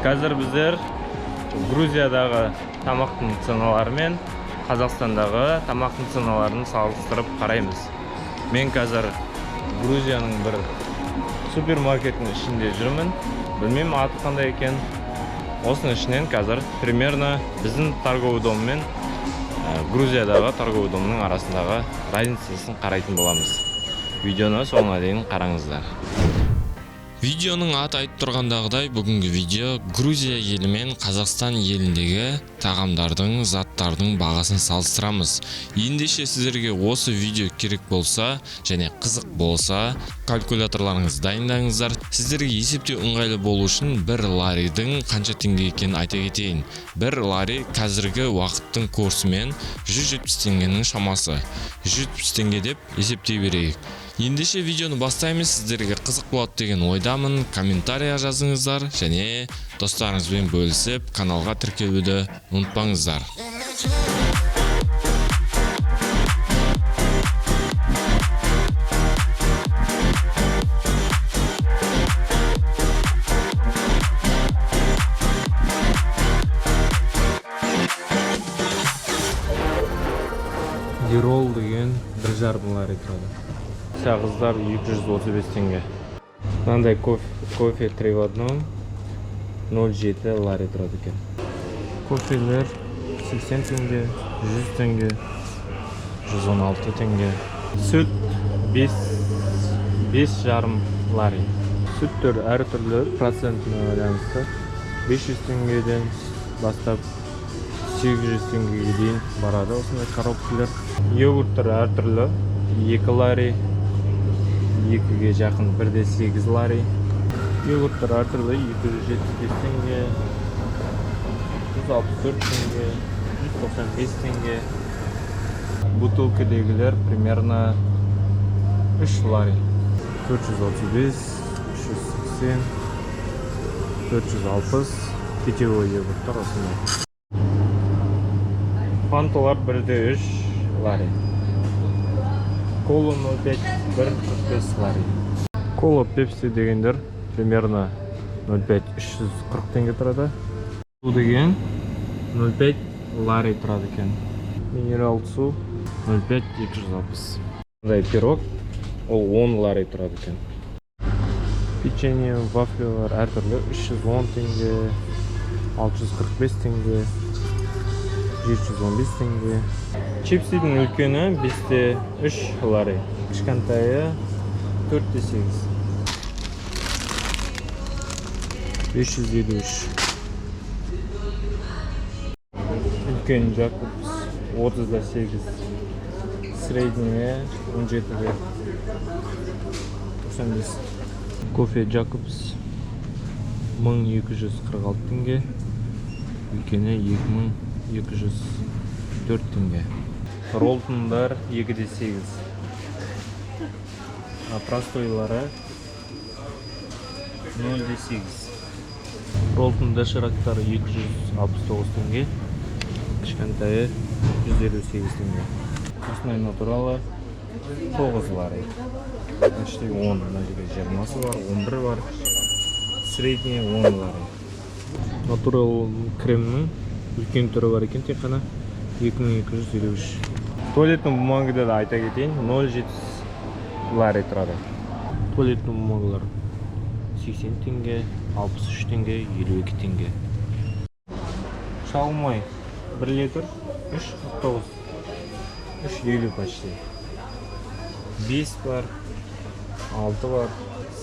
Қазір біздер Грузиядағы тамақтың ценалары мен Қазақстандағы тамақтың ценаларын салыстырып қараймыз. Мен қазір Грузияның бір супермаркеттің ішінде жүрмін. Білмеймін аты қандай екен. Осының ішінен қазір примерно біздің торговый дом мен Грузиядағы торговый домның арасындағы разницасын қарайтын боламыз. Видеоны соңына дейін қараңыздар. Видеоның аты айтып тұрғандағыдай, бүгінгі видео Грузия елі мен Қазақстан еліндегі тағамдардың, заттардың бағасын салыстырамыз. Ендеше сіздерге осы видео керек болса және қызық болса, калькуляторларыңыз дайындаңыздар. Сіздерге есептеу ыңғайлы болу үшін бір ларидің қанша теңге екенін айта кетейін. Бір лари қазіргі уақыттың курсымен 170 теңгенің шамасы. 170 теңге деп есептей берейік. Ендеше видеоны бастаймыз. Сіздерге қызық болады деген ойдамын. Комментария жазыңыздар және достарыңызбен бөлісіп каналға тіркелуді ұмытпаңыздар. Дирол деген 1,5 лари тұрады. Сағыздар 235 теңге. Мынандай кофе 3 в 1 0,7 лари тұрады екен. Кофелер 80 теңге, 100 теңге, 116 теңге. Сүт 5,5 лари. Сүттер әртүрлі процентіне байланысты 500 теңгеден бастап 800 теңгеге дейін барады осындай коробкалар. Йогурттар әртүрлі 2 лари, 2-ге жақын 1,8 лари. Йогурттар әртүрлі 275 теңге, 164 теңге, 195 теңге. Бутылкадегілер примерно 3 лари. 435, 380, 460 питьевой йогурттар осындай. Фанталар 1,3 лари. Кола 0,5 1,45 лари. Кола пепси дегендер примерно 0,5 340 теңге тұрады. Су деген 0,5 лари тұрады екен. Минерал су 0,5 260. Мындай пирог ол 10 лари тұрады екен. Печенье, вафлялар әртүрлі 310 теңге, 645 теңге, 715 теңге. Чипсидің үлкені 5,3 лари. Кішкентайы 4,8. 553. Үлкен Jacobs 30,8. Средняя 17,95. Кофе Jacobs 1246 теңге. Үлкені 2204 теңге. Ролтондар 2,8. Простойлары 0,8. Ролтон доширактары 269 теңге. Кішкентайы 158 теңге. Осындай натуралы 9 лари. Почти 10. Мына жерде 20 бар, 11 бар. Средняя 10 лари. Натурал кремнің үлкен түрі бар екен, тек қана 2253. Туалеттің бумагада да айта кетейін, 0,7 лари тұрады. Туалеттің бумагалар 80 теңге, 63 теңге, 52 теңге. Шалмай 1 литр 3,49. 3,50 почти. 5 бар, 6 бар,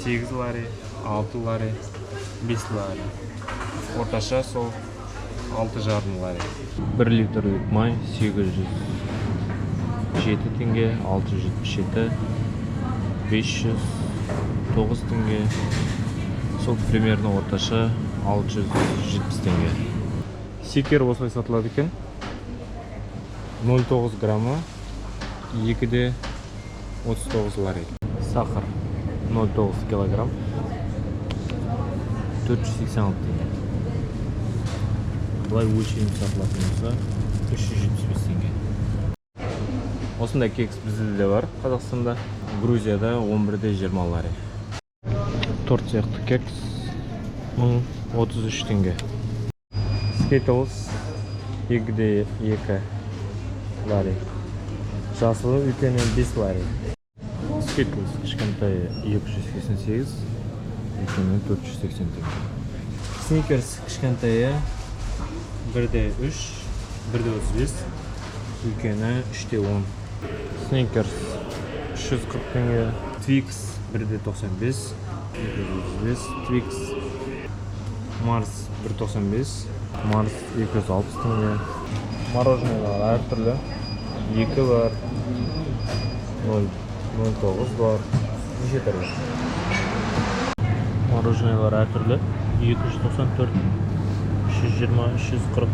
8 лари, 6 лари, 5 лари. Орташа сол 6,5 лари. 1 литрлік май 807 теңге, 677, 509 теңге. Сол примерно орташа 670 теңге. Секер осылай сатылады екен. 0,9 граммы 2,39 лари. Сахар 0,9 килограмм 486 теңге. Бұлай өлшеніп сатылатын болса 375 теңге. Осындай кекс бізде де бар Қазақстанда. Грузияда 11-20 лари. Торт сияқты кекс 1033 теңге. Skittles 2-2 лари. Жасылы үлкені 5 лари. Skittles кішкентайы 288, үлкені 480 теңге. Snickers кішкентайы 1-3, 1-35, үлкені 3-10. Snickers 340 теңге. Twix 1-95, 235. Twix Mars 1.95, Mars 260 теңге. Мороженое әртүрлі. 2 бар, 0.9 бар. Неше түрлі? Мороженелер әртүрлі. 294, 320, 340,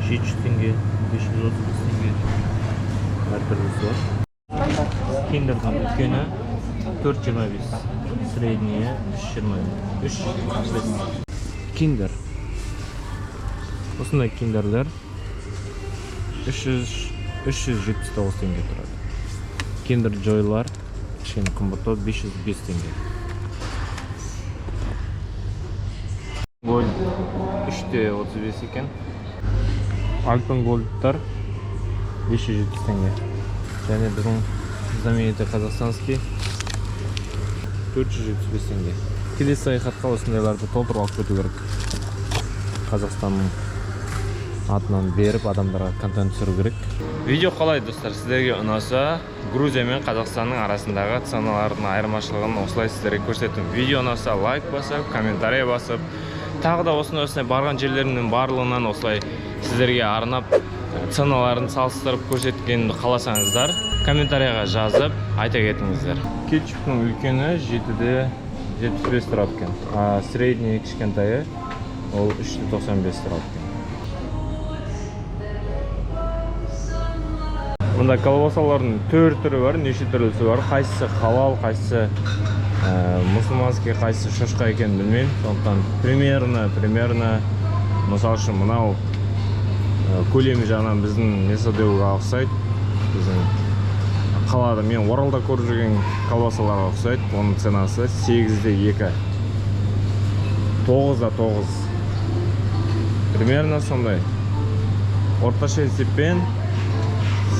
700 теңге, 530 теңге. Әртүрлісі бар. Киндердің үлкені 4.25, средние 3.25. Киндер. Осындай киндерлер 379 теңге тұрады. Киндер Joy'лар кішкене қымбаттау 505 теңге. Gold 3.35 екен. Альпен Gold'тар 570 теңге. Және біздің знаменитый казахстанский 475 теңге. Келесі саяхатқа осындайларды толтырып алып кету керек. Қазақстанның атынан беріп адамдарға контент түсіру керек. Видео қалай достар, сіздерге ұнаса, Грузия мен Қазақстанның арасындағы ценалардың айырмашылығын осылай сіздерге көрсеттім. Видео ұнаса лайк басып, комментарий басып, тағы да осындай барған жерлерінің барлығынан осылай сіздерге арнап ценаларын салыстырып көрсеткенімді қаласаңыздар, комментарийға жазып айта кетіңіздер. Кетчуптың үлкені 7-75 тұрады екен, а средний кішкентайы ол 395 тұрады екен. Мұнда колбасалардың 4 түрі бар, неше түрлісі бар. Қайсысы халал, қайсысы мұсылманский, қайсысы шошқа екен білмеймін. Сондықтан примерно мысал үшін мынау көлемі жағынан біздің Месодеуға ұқсайды. Біздің қалада мен Оралда көріп жүрген колбасаларға ұқсайды. Оның ценасы 8-2, 9-9. Примерно сондай. Орташа есеппен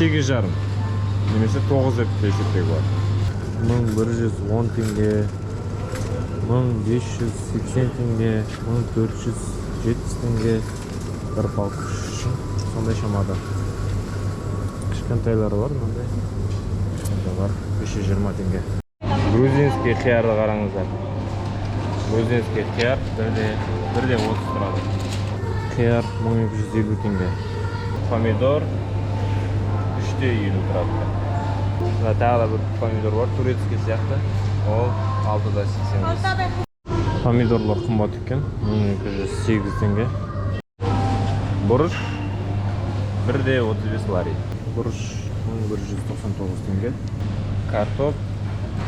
8,5 немесе 9 деп есептеуге болады. 1110 теңге, 1580 теңге, 1470 теңге бір палка үшін сондай шамада. Кішкентайлары бар, мынандай. Кішкентай бар, 520 теңге. Грузинский қиярды қараңыздар. Грузинский қияр 1-30 тұрады. Қияр 1250 теңге. Помидор 3-50 тұрады. Тағы да бір помидор бар, турецкий сияқты. Ол 6-85. Помидорлар қымбат екен, 1208 теңге. Бұрыш 1-35 лари. Бұрыш 1199 теңге. Картоп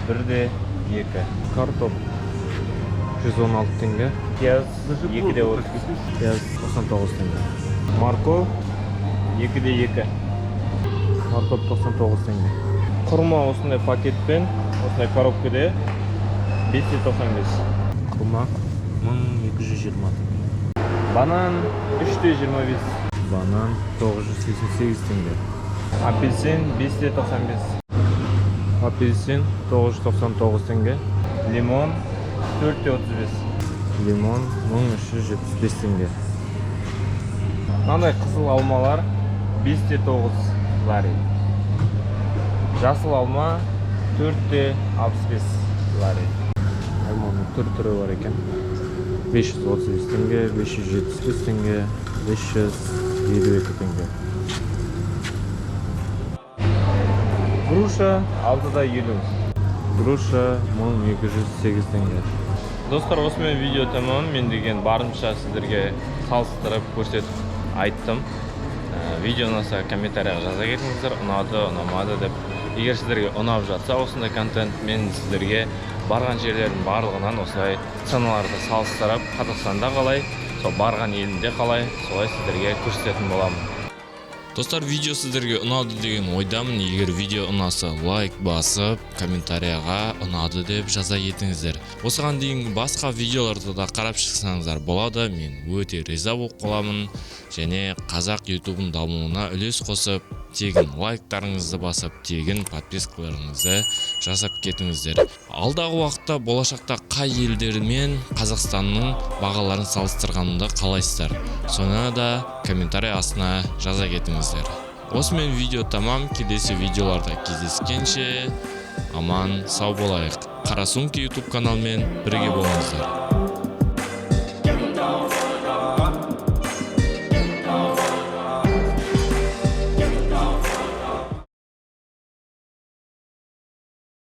1-2. Картоп 116 теңге. Пияз 2-30. Пияз 99 теңге. Морков 2-2. Морков 99 теңге. Құрма осындай пакетпен, осындай коробкада 595. Құрма 1220 теңге. Банан 3-25. Банан 988 теңге. Апельсин 595. Апельсин 999 теңге. Лимон 4-35. Лимон 1375 теңге. Мынандай қызыл алмалар 5-9 лари. Жасыл алма 4-65 лари. Алманың түрі бар екен. 535 теңге, 575 теңге, 552 теңге. Груша 6-50. Груша 1208 теңге. Достар, осымен видео тамам. Мен деген барынша сіздерге салыстырып көрсетіп айттым. Видео ұнаса комментарияға жаза кетіңіздер, ұнады, ұнамады деп. Егер сіздерге ұнап жатса осындай контент, мен сіздерге барған жерлердің барлығынан осылай ценаларды салыстырып, Қазақстанда қалай, сол барған елінде қалай, солай сіздерге көрсететін боламын. Достар, видео сіздерге ұнады деген ойдамын. Егер видео ұнаса, лайк басып, комментарияға ұнады деп жаза кетіңіздер. Осыған дейінгі басқа видеоларды да қарап шықсаңыздар болады. Мен өте риза болып қаламын. Және қазақ ютубын дамуына үлес қосып, тегін лайктарыңызды басып, тегін подпискаларыңызды жасап кетіңіздер. Алдағы уақытта болашақта қай елдермен Қазақстанның бағаларын салыстырғанымды қалайсыздар? Соны да комментарий астына жаза кетіңіздер. Осымен видео тамам. Келесі видеоларда кездескенше аман сау болайық. Қарасумки YouTube каналымен бірге болыңыздар.